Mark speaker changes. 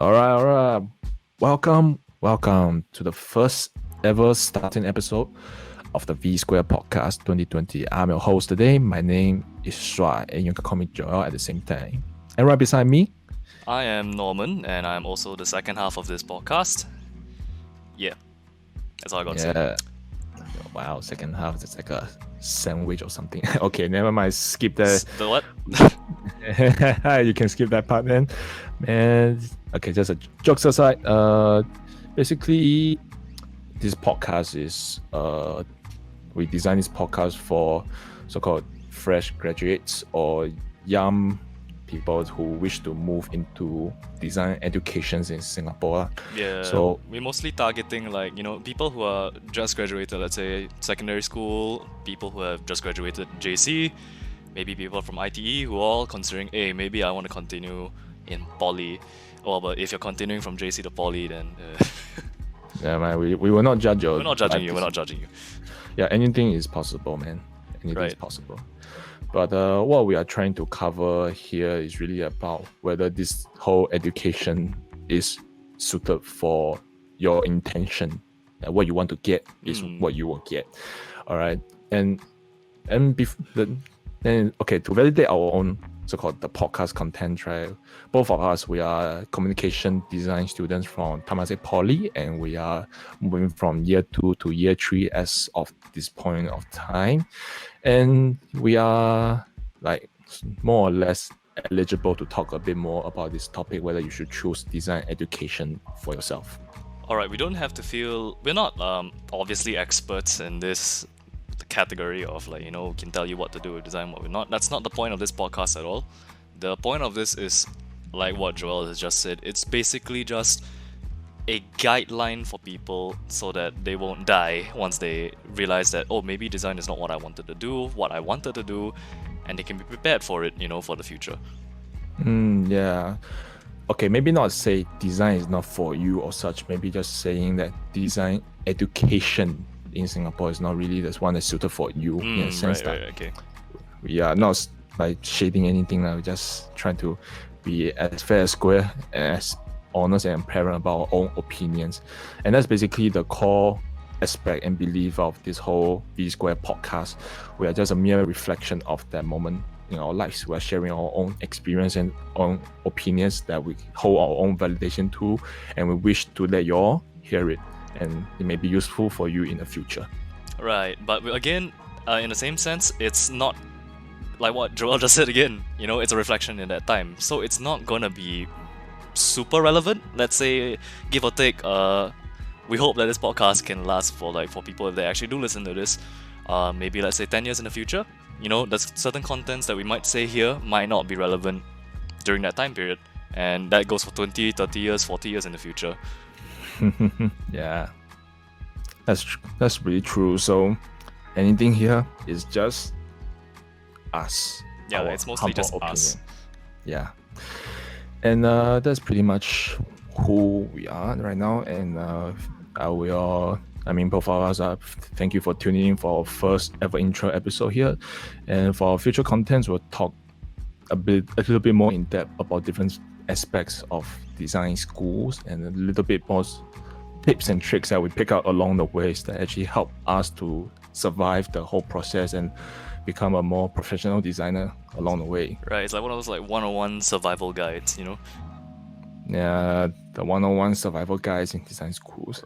Speaker 1: All right. Welcome to the first ever starting episode of the V Square Podcast 2020. I'm your host today. My name is Shuai, and you can call me Joel at the same time. And right beside me,
Speaker 2: I am Norman, and I'm also the second half of this podcast. Yeah, that's all I got to say.
Speaker 1: yeah. Wow, second half is like a sandwich or something. Okay, never mind. Skip that.
Speaker 2: The what?
Speaker 1: You can skip that part, man. Okay, just a jokes aside. Basically, this podcast is we designed this podcast for so-called fresh graduates or young people who wish to move into design educations in Singapore.
Speaker 2: Yeah,
Speaker 1: So
Speaker 2: we're mostly targeting people who are just graduated, let's say secondary school, people who have just graduated JC, maybe people from ITE who are all considering, hey, maybe I want to continue in poly. Oh, but if you're continuing from JC to poly, then
Speaker 1: yeah, man, we will not judge your
Speaker 2: we're not judging
Speaker 1: life
Speaker 2: you. We're not judging you.
Speaker 1: Yeah, anything is possible, man. Anything is
Speaker 2: Right.
Speaker 1: possible. But what we are trying to cover here is really about whether this whole education is suited for your intention. What you want to get is what you will get. All right, and then okay, to validate our own so-called the podcast content, right? Both of us, we are communication design students from Temasek Poly, and we are moving from year 2 to year 3 as of this point of time, and we are like more or less eligible to talk a bit more about this topic, whether you should choose design education for yourself.
Speaker 2: Alright, we don't have to feel we're not obviously experts in this category of can tell you what to do with design, what we're not. That's not the point of this podcast at all. The point of this is like what Joel has just said. It's basically just a guideline for people so that they won't die once they realize that, oh, maybe design is not what I wanted to do, and they can be prepared for it, for the future.
Speaker 1: Yeah. Okay, maybe not say design is not for you or such. Maybe just saying that design education in Singapore is not really the one that's suited for you in a sense that
Speaker 2: Okay.
Speaker 1: we are not like shading anything. We're just trying to be as fair as square and as honest and transparent about our own opinions. And that's basically the core aspect and belief of this whole V Square podcast. We are just a mere reflection of that moment in our lives. We are sharing our own experience and own opinions that we hold our own validation to, and we wish to let you all hear it, and it may be useful for you in the future.
Speaker 2: Right, but again, in the same sense, it's not like what Joel just said again. It's a reflection in that time, so it's not gonna be super relevant. Let's say, give or take. We hope that this podcast can last for people if they actually do listen to this. Maybe let's say 10 years in the future. There's certain contents that we might say here might not be relevant during that time period, and that goes for 20, 30 years, 40 years in the future.
Speaker 1: Yeah, that's really true. So anything here is just us.
Speaker 2: Yeah,
Speaker 1: our
Speaker 2: it's mostly
Speaker 1: humble
Speaker 2: just us.
Speaker 1: Yeah, and that's pretty much who we are right now. And both of us thank you for tuning in for our first ever intro episode here. And for our future contents, we'll talk a little bit more in depth about different aspects of design schools and a little bit more tips and tricks that we pick out along the ways that actually help us to survive the whole process and become a more professional designer along the way.
Speaker 2: Right, it's like one of those 101 survival guides,
Speaker 1: Yeah, the 101 survival guides in design schools.